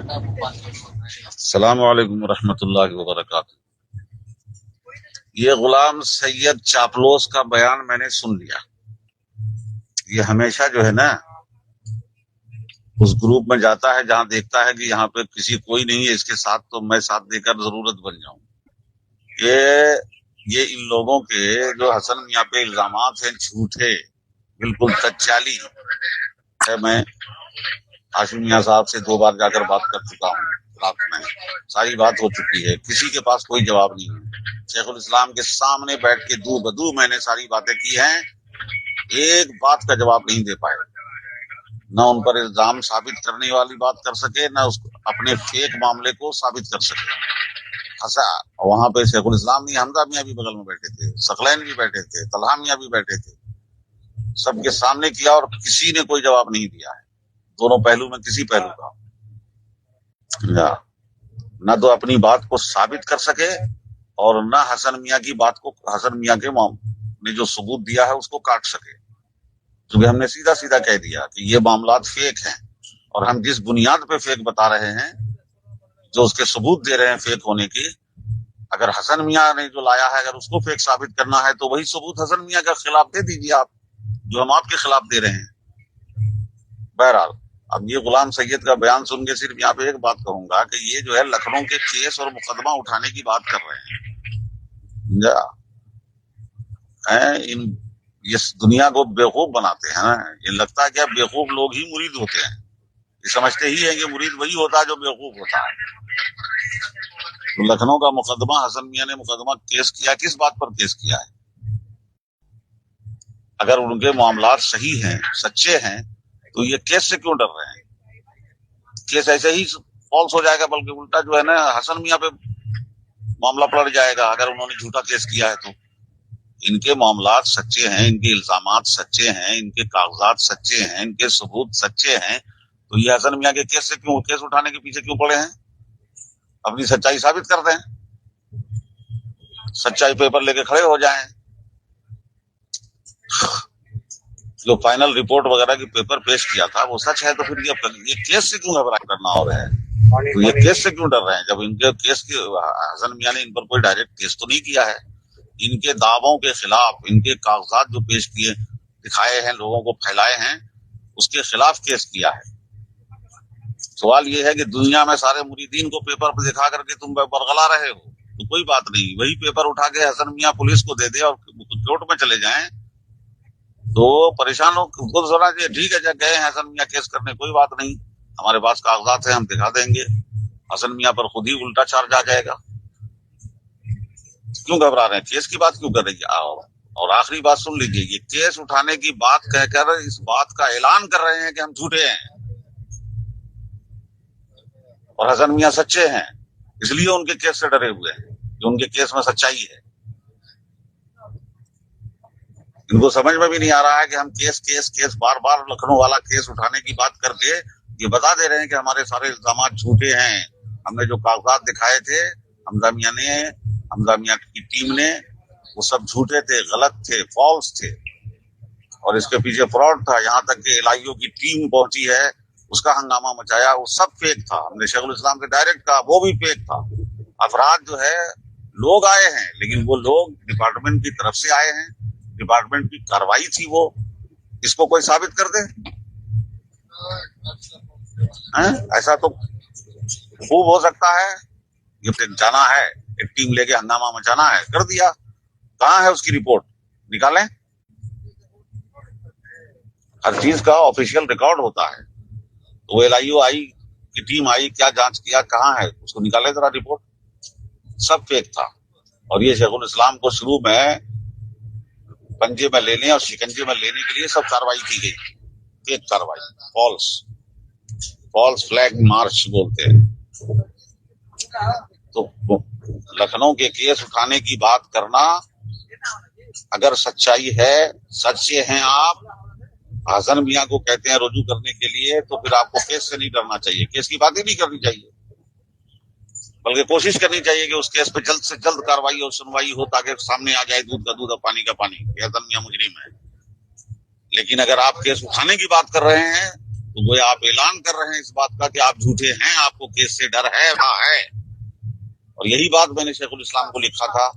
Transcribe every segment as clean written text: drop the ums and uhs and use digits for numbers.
السلام علیکم ورحمۃ اللہ وبرکاتہ۔ یہ غلام سید چاپلوس کا بیان میں نے سن لیا۔ یہ ہمیشہ جو ہے نا اس گروپ میں جاتا ہے جہاں دیکھتا ہے کہ یہاں پہ کسی کوئی نہیں ہے اس کے ساتھ، تو میں ساتھ دے کر ضرورت بن جاؤں۔ یہ ان لوگوں کے جو حسن میاں پہ الزامات ہیں جھوٹے، بالکل تچالی ہے۔ میں ہاشم میاں صاحب سے 2 بار جا کر بات کر چکا ہوں، رات میں ساری بات ہو چکی ہے، کسی کے پاس کوئی جواب نہیں ہے۔ شیخ الاسلام کے سامنے بیٹھ کے دو بدو میں نے ساری باتیں کی ہیں، ایک بات کا جواب نہیں دے پائے، نہ ان پر الزام ثابت کرنے والی بات کر سکے، نہ اس اپنے فیک معاملے کو ثابت کر سکے۔ وہاں پہ شیخ الاسلام نہیں، حمزہ میاں بھی بغل میں بیٹھے تھے، ثقلین بھی بیٹھے تھے، طلحہ میاں بھی بیٹھے تھے، سب کے سامنے کیا اور کسی نے کوئی جواب نہیں دیا ہے، دونوں پہلو میں کسی پہلو کا نہ تو اپنی بات کو ثابت کر سکے اور نہ حسن میاں کی بات کو، حسن میاں کے نے جو ثبوت دیا ہے اس کو کاٹ سکے، کیونکہ ہم نے سیدھا سیدھا کہہ دیا کہ یہ معاملات فیک ہیں، اور ہم جس بنیاد پہ فیک بتا رہے ہیں، جو اس کے ثبوت دے رہے ہیں فیک ہونے کی، اگر حسن میاں نے جو لایا ہے اگر اس کو فیک ثابت کرنا ہے تو وہی ثبوت حسن میاں کے خلاف دے دیجیے آپ، جو ہم آپ کے خلاف دے رہے ہیں۔ بہرحال اب یہ غلام سید کا بیان سن کے صرف یہاں پہ ایک بات کہوں گا کہ یہ جو ہے لکھنؤ کے کیس اور مقدمہ اٹھانے کی بات کر رہے ہیں۔ یہ دنیا کو بیوقوف بناتے ہیں نا، یہ لگتا ہے کہ بیوقوف لوگ ہی مرید ہوتے ہیں، یہ سمجھتے ہی ہیں کہ مرید وہی ہوتا ہے جو بیوقوف ہوتا ہے۔ تو لکھنؤ کا مقدمہ حسن میاں نے مقدمہ کیس کیا، کس بات پر کیس کیا ہے؟ اگر ان کے معاملات صحیح ہیں، سچے ہیں، تو یہ کیس سے کیوں ڈر رہے ہیں؟ کیس ایسے ہی فالس ہو جائے گا، بلکہ الٹا جو ہے نا حسن میاں پہ معاملہ پلٹ جائے گا اگر انہوں نے جھوٹا کیس کیا ہے تو۔ ان کے معاملات سچے ہیں، ان کے الزامات سچے ہیں، ان کے کاغذات سچے ہیں، ان کے ثبوت سچے ہیں، تو یہ حسن میاں کے کیس سے کیوں، کیس اٹھانے کے پیچھے کیوں پڑے ہیں؟ اپنی سچائی ثابت کر دیں، سچائی پیپر لے کے کھڑے ہو جائیں، جو فائنل رپورٹ وغیرہ کی پیپر پیش کیا تھا وہ سچ ہے، تو پھر یہ کیس سے کیوں گھبراہ کرنا ہو رہا ہے؟ تو یہ کیس سے کیوں ڈر رہے ہیں جب ان کے کیس کی حسن میاں نے ان پر کوئی ڈائریکٹ کیس تو نہیں کیا ہے، ان کے دعووں کے خلاف ان کے کاغذات جو پیش کیے دکھائے ہیں، لوگوں کو پھیلائے ہیں، اس کے خلاف کیس کیا ہے۔ سوال یہ ہے کہ دنیا میں سارے مریدین کو پیپر پہ دکھا کر کے تم برگلا رہے ہو، تو کوئی بات نہیں، وہی پیپر اٹھا کے حسن میاں پولیس کو دے دے اور کورٹ میں چلے جائیں تو پریشان ہو خود سونا چاہیے، ٹھیک ہے جب گئے ہیں حسن میاں کیس کرنے کوئی بات نہیں، ہمارے پاس کاغذات ہیں ہم دکھا دیں گے، حسن میاں پر خود ہی الٹا چارج آ جائے گا۔ کیوں گھبرا رہے ہیں؟ کیس کی بات کیوں کر رہی ہے؟ اور آخری بات سن لیجیے، یہ کیس اٹھانے کی بات کہہ کر اس بات کا اعلان کر رہے ہیں کہ ہم جھوٹے ہیں اور حسن میاں سچے ہیں، اس لیے ان کے کیس سے ڈرے ہوئے ہیں کہ ان کے کیس میں سچائی ہے۔ ان کو سمجھ میں بھی نہیں آ رہا ہے کہ ہم کیس بار بار لکھنؤ والا کیس اٹھانے کی بات کر کے یہ بتا دے رہے ہیں کہ ہمارے سارے الزامات جھوٹے ہیں، ہم نے جو کاغذات دکھائے تھے حمزہ میاں کی ٹیم نے، وہ سب جھوٹے تھے، غلط تھے، فالس تھے، اور اس کے پیچھے فراڈ تھا، یہاں تک کہ الہیوں کی ٹیم پہنچی ہے، اس کا ہنگامہ مچایا، وہ سب فیک تھا۔ ہم نے شیخ الاسلام سے ڈائریکٹ کہا وہ بھی فیک تھا۔ افراد جو ہے لوگ آئے ہیں، لیکن وہ لوگ ڈپارٹمنٹ کی طرف سے آئے ہیں، ڈپارٹمنٹ کی کاروائی تھی، وہ اس کو کوئی ثابت کر دے؟ ایسا تو خوب ہو سکتا ہے، یہ جانا ہے ایک ٹیم لے کے ہنگامہ مچانا ہے، کر دیا، کہاں ہے اس کی رپورٹ؟ نکالیں، ہر چیز کا آفیشیل ریکارڈ ہوتا ہے، تو وہ LIU آئی کی ٹیم آئی، کیا جانچ کیا، کہاں ہے اس کو نکالے ذرا رپورٹ۔ سب فیک تھا، اور یہ شیخ الاسلام کو شروع میں پنجے میں لینے اور شکنجے میں لینے کے لیے سب کاروائی کی گئی، فیک کاروائی، فالس فلیگ مارچ بولتے ہیں۔ تو لکھنؤ کے کیس اٹھانے کی بات کرنا، اگر سچائی ہے، سچے ہیں آپ، حسن میاں کو کہتے ہیں رجوع کرنے کے لیے، تو پھر آپ کو کیس سے نہیں ڈرنا چاہیے، کیس کی بات ہی نہیں کرنی چاہیے، بلکہ کوشش کرنی چاہیے کہ اس کیس پہ جلد سے جلد کاروائی اور سنوائی ہو، تاکہ سامنے آ جائے دودھ کا دودھ اور پانی کا پانی کہ حسن میاں مجرم ہے۔ لیکن اگر آپ کیس اٹھانے کی بات کر رہے ہیں تو وہ آپ اعلان کر رہے ہیں اس بات کا کہ آپ جھوٹے ہیں، آپ کو کیس سے ڈر ہے اور یہی بات میں نے شیخ الاسلام کو لکھا تھا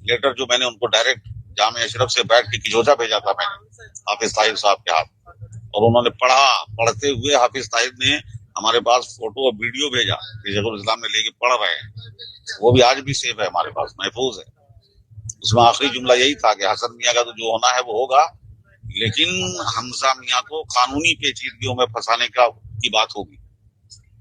لیٹر، جو میں نے ان کو ڈائریکٹ جامع اشرف سے بیٹھ کے کلوجا بھیجا تھا میں نے حافظ طاہر صاحب کے ہاتھ، اور انہوں نے پڑھا، پڑھتے ہوئے حافظ طاہر نے ہمارے پاس فوٹو اور ویڈیو بھیجا کہ شیخ الاسلام میں لے کے پڑھ رہے ہیں، وہ بھی آج بھی سیف ہے ہمارے پاس، محفوظ ہے۔ اس میں آخری جملہ یہی تھا کہ حسن میاں کا تو جو ہونا ہے وہ ہوگا، لیکن حمزہ میاں کو قانونی پیچیدگیوں میں پھنسانے کی بات ہوگی،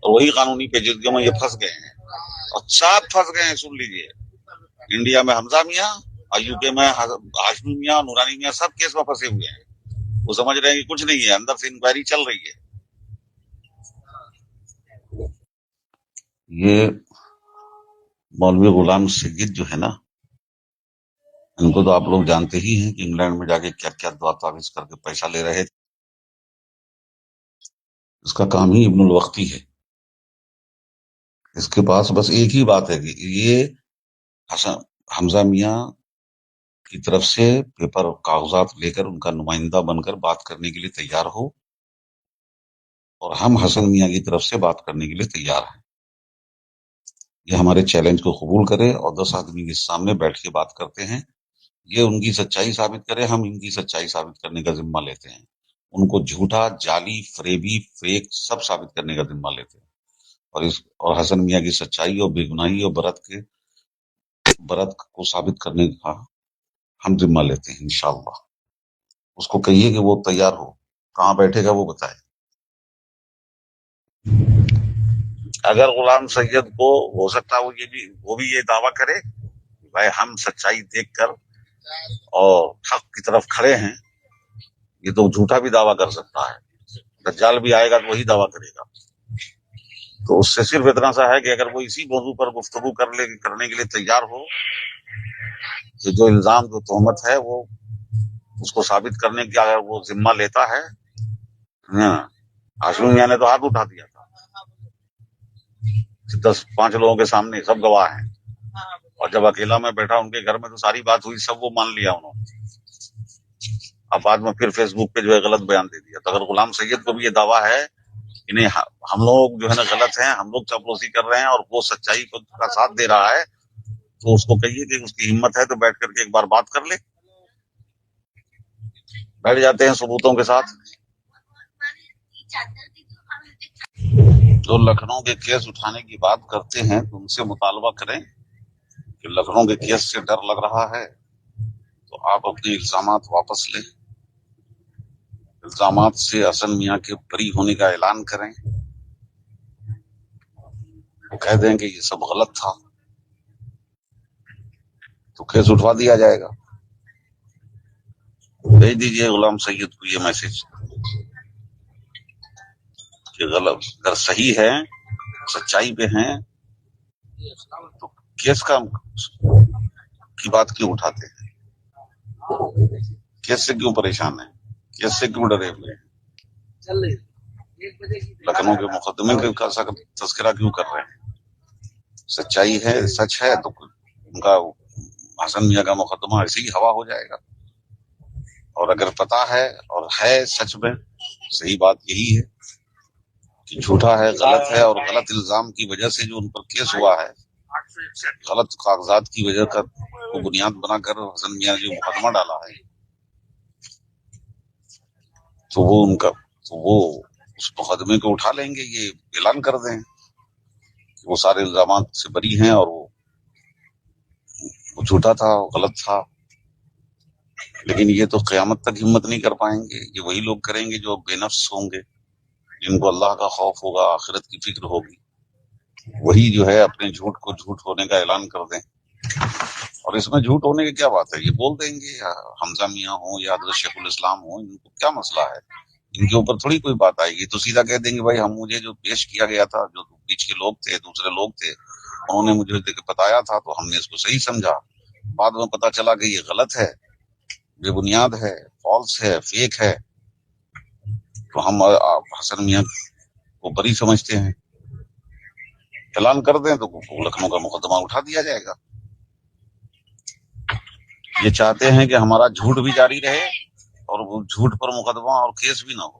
اور وہی قانونی پیچیدگیوں میں یہ پھنس گئے ہیں، اور سب پھنس گئے ہیں۔ سن لیجئے، انڈیا میں حمزہ میاں اور یو کے میں ہاشمی میاں، نورانی میاں، سب کیس میں پھنسے ہوئے ہیں۔ وہ سمجھ رہے ہیں کہ کچھ نہیں ہے، اندر سے انکوائری چل رہی ہے۔ یہ مولوی غلام سید جو ہے نا، ان کو تو آپ لوگ جانتے ہی ہیں کہ انگلینڈ میں جا کے کیا کیا دعا تعویذ کر کے پیسہ لے رہے تھے۔ اس کا کام ہی ابن الوقتی ہے۔ اس کے پاس بس ایک ہی بات ہے کہ یہ حمزہ میاں کی طرف سے پیپر کاغذات لے کر ان کا نمائندہ بن کر بات کرنے کے لیے تیار ہو، اور ہم حسن میاں کی طرف سے بات کرنے کے لیے تیار ہیں۔ یہ ہمارے چیلنج کو قبول کرے اور 10 آدمی کے سامنے بیٹھ کے بات کرتے ہیں، یہ ان کی سچائی ثابت کرے، ہم ان کی سچائی ثابت کرنے کا ذمہ لیتے ہیں، ان کو جھوٹا، جعلی، فریبی، فیک سب ثابت کرنے کا ذمہ لیتے ہیں، اور حسن میاں کی سچائی اور بے گناہی اور برت کو ثابت کرنے کا ہم ذمہ لیتے ہیں انشاءاللہ۔ اس کو کہیے کہ وہ تیار ہو، کہاں بیٹھے گا وہ بتائے۔ اگر غلام سید کو ہو سکتا ہے وہ بھی یہ دعویٰ کرے کہ بھائی ہم سچائی دیکھ کر اور حق کی طرف کھڑے ہیں، یہ تو جھوٹا بھی دعویٰ کر سکتا ہے، دجال بھی آئے گا تو وہی دعویٰ کرے گا۔ تو اس سے صرف اتنا سا ہے کہ اگر وہ اسی موضوع پر گفتگو کرنے کے لیے تیار ہو کہ جو الزام، جو تہمت ہے، وہ اس کو ثابت کرنے کی اگر وہ ذمہ لیتا ہے۔ ہاشمی میاں نے تو ہاتھ اٹھا دیا تھا 5 لوگوں کے سامنے، سب گواہ ہیں، اور جب اکیلا میں بیٹھا ان کے گھر میں تو ساری بات ہوئی، سب وہ مان لیا انہوں نے۔ اب بعد میں پھر فیس بک پہ جو ہے غلط بیان دے دیا۔ تو اگر غلام سید کو بھی یہ دعویٰ ہے کہ نہیں ہم لوگ جو ہے نا غلط ہیں، ہم لوگ چاپلوسی کر رہے ہیں، اور وہ سچائی کا ساتھ دے رہا ہے، تو اس کو کہیے کہ اس کی ہمت ہے تو بیٹھ کر کے ایک بار بات کر لے۔ بیٹھ جاتے ہیں ثبوتوں کے ساتھ۔ جو لکھنؤ کے کیس اٹھانے کی بات کرتے ہیں تو ان سے مطالبہ کریں کہ لکھنؤ کے کیس سے ڈر لگ رہا ہے تو آپ اپنے الزامات واپس لیں، الزامات سے حسن میاں کے بری ہونے کا اعلان کریں، وہ کہہ دیں کہ یہ سب غلط تھا، تو کیس اٹھوا دیا جائے گا۔ بھیج دیجئے غلام سید کو یہ میسج کہ غلط اگر صحیح ہے، سچائی پہ ہیں، تو کیس کی بات کیوں اٹھاتے ہیں، کیس سے کیوں پریشان ہیں، کیس سے کیوں ڈرے ہوئے ہیں، لکھنؤ کے مقدمے کا تذکرہ کیوں کر رہے ہیں۔ سچائی ہے، سچ ہے تو ان کا حسن میاں کا مقدمہ ایسے ہی ہوا ہو جائے گا، اور اگر پتا ہے اور ہے سچ میں، صحیح بات یہی ہے کہ جھوٹا ہے، غلط ہے، اور غلط الزام کی وجہ سے جو ان پر کیس ہوا ہے، غلط کاغذات کی وجہ کو بنیاد بنا کر حسن میاں نے جو مقدمہ ڈالا ہے، تو وہ اس مقدمے کو اٹھا لیں گے، یہ اعلان کر دیں کہ وہ سارے الزامات سے بری ہیں اور وہ جھوٹا تھا، غلط تھا۔ لیکن یہ تو قیامت تک ہمت نہیں کر پائیں گے، یہ وہی لوگ کریں گے جو بے نفس ہوں گے، جن کو اللہ کا خوف ہوگا، آخرت کی فکر ہوگی، وہی جو ہے اپنے جھوٹ کو جھوٹ ہونے کا اعلان کر دیں۔ اور اس میں جھوٹ ہونے کی کیا بات ہے، یہ بول دیں گے، حمزہ میاں ہوں یا حضرت شیخ الاسلام ہوں، ان کو کیا مسئلہ ہے، ان کے اوپر تھوڑی کوئی بات آئے گی، تو سیدھا کہہ دیں گے بھائی مجھے جو پیش کیا گیا تھا، جو بیچ کے لوگ تھے، دوسرے لوگ تھے، انہوں نے مجھے بتایا تھا تو ہم نے اس کو صحیح سمجھا، بعد میں پتا چلا کہ یہ غلط ہے، بے بنیاد ہے، فالس ہے، فیک ہے، تو ہم حسن میاں کو بری سمجھتے ہیں، اعلان کر دیں تو لکھنؤ کا مقدمہ اٹھا دیا جائے گا۔ یہ چاہتے ہیں کہ ہمارا جھوٹ بھی جاری رہے اور وہ جھوٹ پر مقدمہ اور کیس بھی نہ ہو۔